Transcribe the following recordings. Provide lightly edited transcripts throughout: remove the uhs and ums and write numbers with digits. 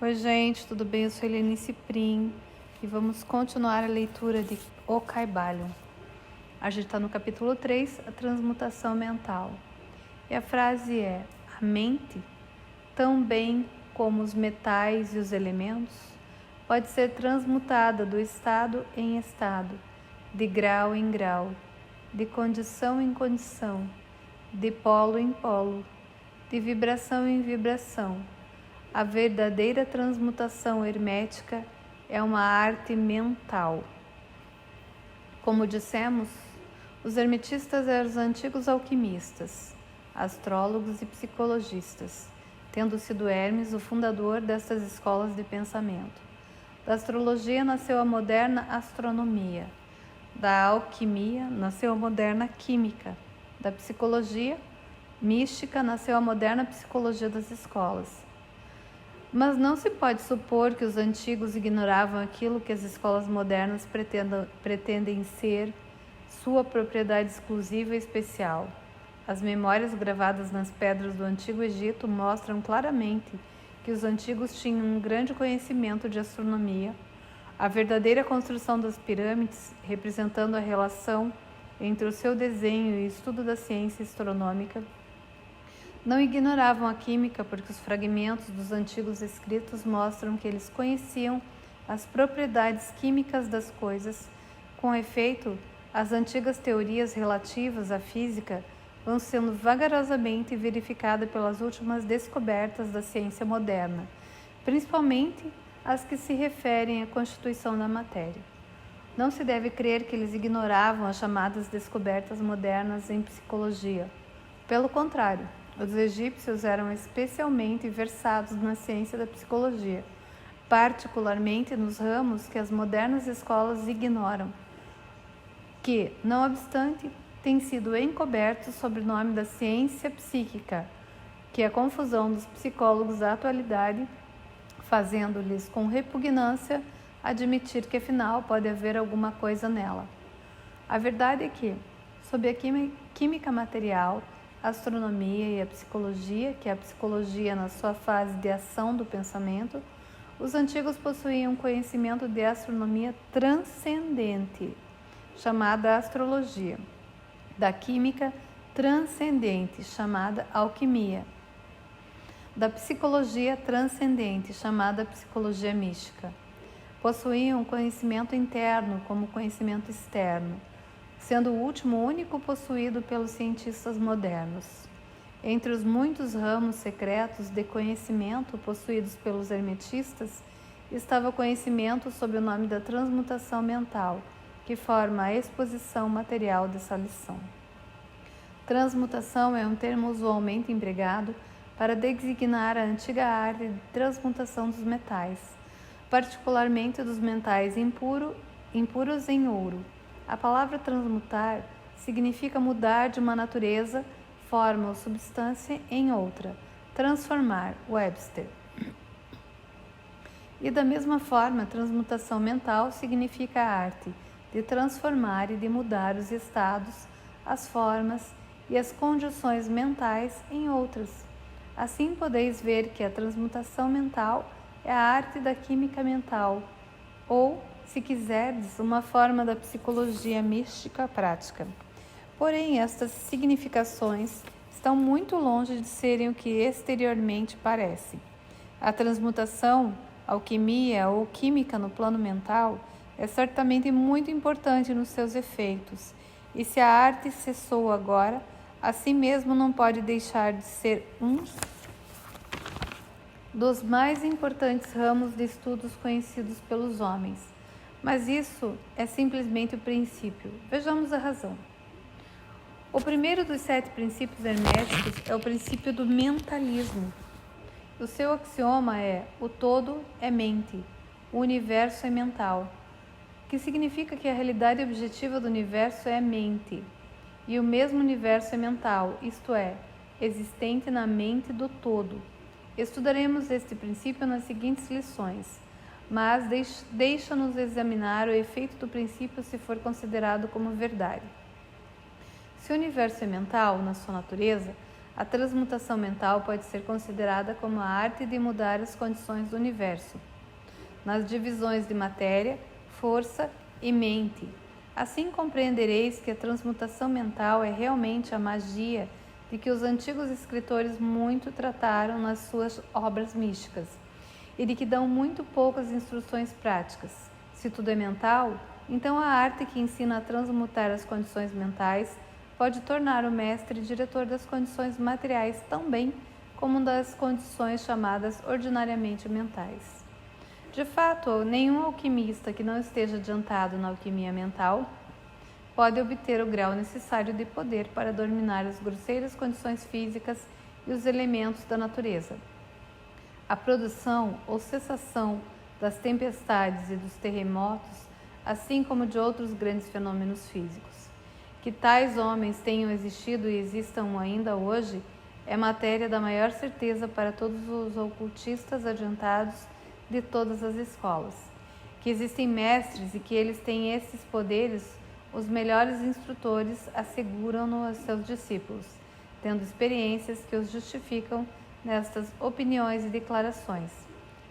Oi, gente, tudo bem? Eu sou Helenice Prim e vamos continuar a leitura de O Kybalion. A gente está no capítulo 3, a transmutação mental. E a frase é: a mente, tão bem como os metais e os elementos, pode ser transmutada do estado em estado, de grau em grau, de condição em condição, de polo em polo, de vibração em vibração. A verdadeira transmutação hermética é uma arte mental. Como dissemos, os hermetistas eram os antigos alquimistas, astrólogos e psicologistas, tendo sido Hermes o fundador destas escolas de pensamento. Da astrologia nasceu a moderna astronomia, da alquimia nasceu a moderna química, da psicologia mística nasceu a moderna psicologia das escolas. Mas não se pode supor que os antigos ignoravam aquilo que as escolas modernas pretendem ser sua propriedade exclusiva e especial. As memórias gravadas nas pedras do Antigo Egito mostram claramente que os antigos tinham um grande conhecimento de astronomia, a verdadeira construção das pirâmides, representando a relação entre o seu desenho e o estudo da ciência astronômica. Não ignoravam a química porque os fragmentos dos antigos escritos mostram que eles conheciam as propriedades químicas das coisas. Com efeito, as antigas teorias relativas à física vão sendo vagarosamente verificadas pelas últimas descobertas da ciência moderna, principalmente as que se referem à constituição da matéria. Não se deve crer que eles ignoravam as chamadas descobertas modernas em psicologia. Pelo contrário, os egípcios eram especialmente versados na ciência da psicologia, particularmente nos ramos que as modernas escolas ignoram, que, não obstante, têm sido encobertos sob o nome da ciência psíquica, que é a confusão dos psicólogos da atualidade, fazendo-lhes com repugnância admitir que afinal pode haver alguma coisa nela. A verdade é que, sob a química material, a astronomia e a psicologia, que é a psicologia na sua fase de ação do pensamento, os antigos possuíam um conhecimento de astronomia transcendente, chamada astrologia, da química transcendente, chamada alquimia, da psicologia transcendente, chamada psicologia mística. Possuíam um conhecimento interno como conhecimento externo, sendo o último único possuído pelos cientistas modernos. Entre os muitos ramos secretos de conhecimento possuídos pelos hermetistas, estava o conhecimento sob o nome da transmutação mental, que forma a exposição material dessa lição. Transmutação é um termo usualmente empregado para designar a antiga arte de transmutação dos metais, particularmente dos metais impuros em ouro. A palavra transmutar significa mudar de uma natureza, forma ou substância em outra, transformar, Webster. E da mesma forma, transmutação mental significa a arte de transformar e de mudar os estados, as formas e as condições mentais em outras. Assim podeis ver que a transmutação mental é a arte da química mental, ou, se quiserdes, uma forma da psicologia mística prática. Porém, estas significações estão muito longe de serem o que exteriormente parece. A transmutação, alquimia ou química no plano mental é certamente muito importante nos seus efeitos, e se a arte cessou agora, assim mesmo não pode deixar de ser um dos mais importantes ramos de estudos conhecidos pelos homens. Mas isso é simplesmente o princípio. Vejamos a razão. O primeiro dos 7 princípios herméticos é o princípio do mentalismo. O seu axioma é: o todo é mente, o universo é mental, que significa que a realidade objetiva do universo é mente, e o mesmo universo é mental, isto é, existente na mente do todo. Estudaremos este princípio nas seguintes lições, mas deixa-nos examinar o efeito do princípio se for considerado como verdade. Se o universo é mental, na sua natureza, A transmutação mental pode ser considerada como a arte de mudar as condições do universo, nas divisões de matéria, força e mente. Assim compreendereis que a transmutação mental é realmente a magia de que os antigos escritores muito trataram nas suas obras místicas e de que dão muito poucas instruções práticas. Se tudo é mental, então a arte que ensina a transmutar as condições mentais pode tornar o mestre diretor das condições materiais tão bem como das condições chamadas ordinariamente mentais. De fato, nenhum alquimista que não esteja adiantado na alquimia mental pode obter o grau necessário de poder para dominar as grosseiras condições físicas e os elementos da natureza. A produção ou cessação das tempestades e dos terremotos, assim como de outros grandes fenômenos físicos. Que tais homens tenham existido e existam ainda hoje é matéria da maior certeza para todos os ocultistas adiantados de todas as escolas. Que existem mestres e que eles têm esses poderes, os melhores instrutores asseguram-no aos seus discípulos, tendo experiências que os justificam nestas opiniões e declarações.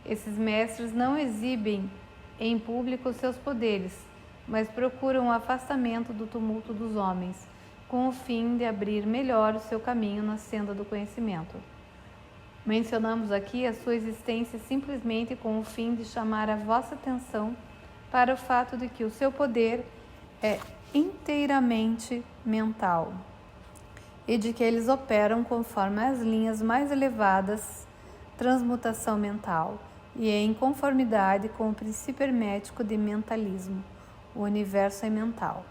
Esses mestres não exibem em público seus poderes, mas procuram o afastamento do tumulto dos homens, com o fim de abrir melhor o seu caminho na senda do conhecimento. Mencionamos aqui a sua existência simplesmente com o fim de chamar a vossa atenção para o fato de que o seu poder é inteiramente mental e de que eles operam conforme as linhas mais elevadas transmutação mental e em conformidade com o princípio hermético de mentalismo. O universo é mental.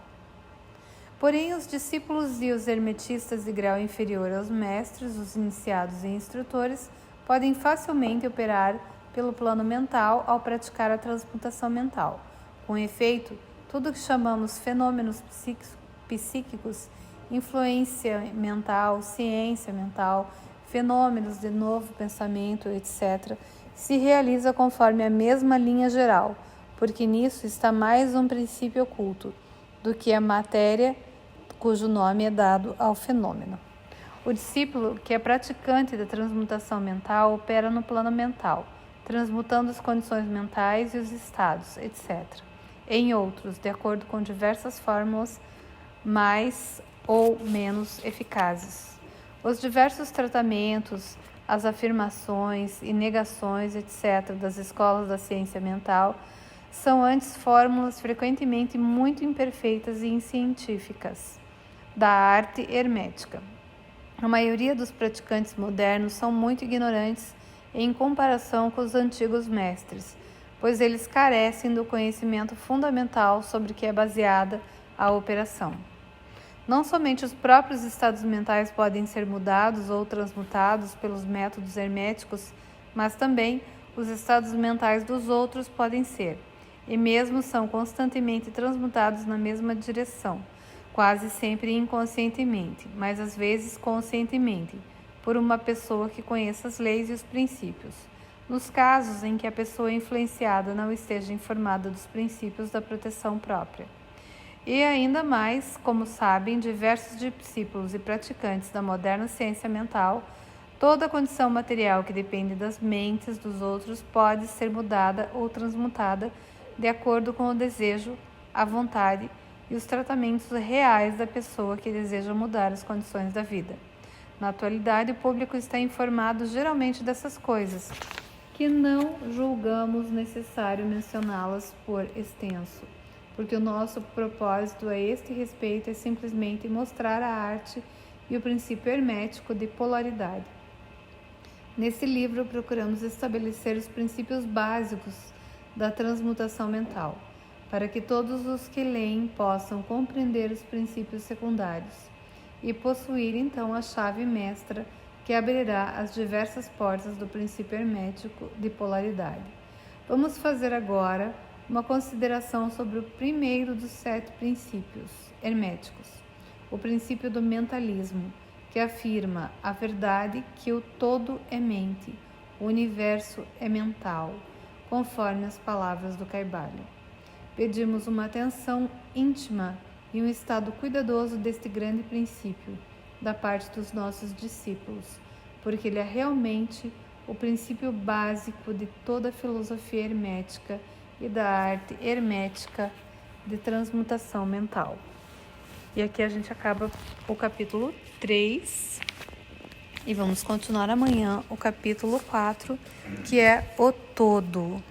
Porém, os discípulos e os hermetistas de grau inferior aos mestres, os iniciados e instrutores, podem facilmente operar pelo plano mental ao praticar a transmutação mental. Com efeito, tudo que chamamos fenômenos psíquicos, influência mental, ciência mental, fenômenos de novo pensamento, etc., se realiza conforme a mesma linha geral, porque nisso está mais um princípio oculto do que a matéria cujo nome é dado ao fenômeno. O discípulo, que é praticante da transmutação mental, opera no plano mental, transmutando as condições mentais e os estados, etc., em outros, de acordo com diversas fórmulas mais ou menos eficazes. Os diversos tratamentos, as afirmações e negações, etc., das escolas da ciência mental são antes fórmulas frequentemente muito imperfeitas e inscientíficas da arte hermética. A maioria dos praticantes modernos são muito ignorantes em comparação com os antigos mestres, pois eles carecem do conhecimento fundamental sobre que é baseada a operação. Não somente os próprios estados mentais podem ser mudados ou transmutados pelos métodos herméticos, mas também os estados mentais dos outros podem ser, e mesmo são constantemente transmutados na mesma direção, quase sempre inconscientemente, mas às vezes conscientemente, por uma pessoa que conheça as leis e os princípios, nos casos em que a pessoa influenciada não esteja informada dos princípios da proteção própria. E ainda mais, como sabem diversos discípulos e praticantes da moderna ciência mental, toda a condição material que depende das mentes dos outros pode ser mudada ou transmutada de acordo com o desejo, a vontade e os tratamentos reais da pessoa que deseja mudar as condições da vida. Na atualidade, o público está informado geralmente dessas coisas, que não julgamos necessário mencioná-las por extenso, porque o nosso propósito a este respeito é simplesmente mostrar a arte e o princípio hermético de polaridade. Nesse livro, procuramos estabelecer os princípios básicos da transmutação mental, para que todos os que leem possam compreender os princípios secundários e possuir então a chave mestra que abrirá as diversas portas do princípio hermético de polaridade. Vamos fazer agora uma consideração sobre o primeiro dos 7 princípios herméticos, o princípio do mentalismo, que afirma a verdade que o todo é mente, o universo é mental, conforme as palavras do Kaivalya. Pedimos uma atenção íntima e um estado cuidadoso deste grande princípio, da parte dos nossos discípulos, porque ele é realmente o princípio básico de toda a filosofia hermética e da arte hermética de transmutação mental. E aqui a gente acaba o capítulo 3 e vamos continuar amanhã o capítulo 4, que é o todo.